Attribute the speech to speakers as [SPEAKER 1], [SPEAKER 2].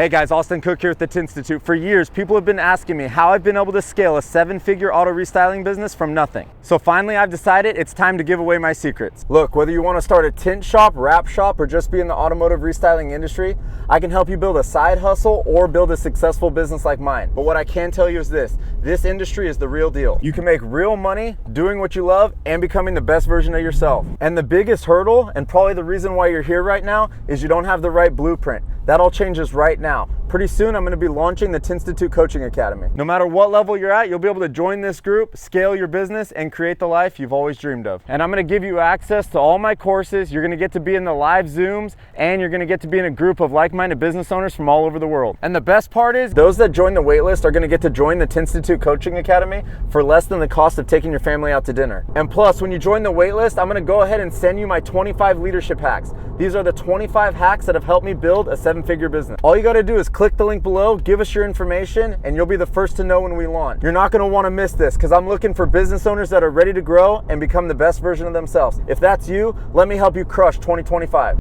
[SPEAKER 1] Hey guys, Austin Cook here with the Tintstitute. For years, people have been asking me how I've been able to scale a 7-figure auto restyling business from nothing. So finally, I've decided it's time to give away my secrets. Look, whether you want to start a tint shop, wrap shop, or just be in the automotive restyling industry, I can help you build a side hustle or build a successful business like mine. But what I can tell you is this industry is the real deal. You can make real money doing what you love and becoming the best version of yourself. And the biggest hurdle, and probably the reason why you're here right now, is you don't have the right blueprint. That all changes right now. Pretty soon, I'm going to be launching the Tintstitute Coaching Academy. No matter what level you're at, you'll be able to join this group, scale your business, and create the life you've always dreamed of. And I'm going to give you access to all my courses. You're going to get to be in the live Zooms, and you're going to get to be in a group of like-minded business owners from all over the world. And the best part is, those that join the waitlist are going to get to join the Tintstitute Coaching Academy for less than the cost of taking your family out to dinner. And plus, when you join the waitlist, I'm going to go ahead and send you my 25 leadership hacks. These are the 25 hacks that have helped me build a 7-figure business. All you got to do is click the link below, give us your information, and you'll be the first to know when we launch. You're not going to want to miss this because I'm looking for business owners that are ready to grow and become the best version of themselves. If that's you, let me help you crush 2025.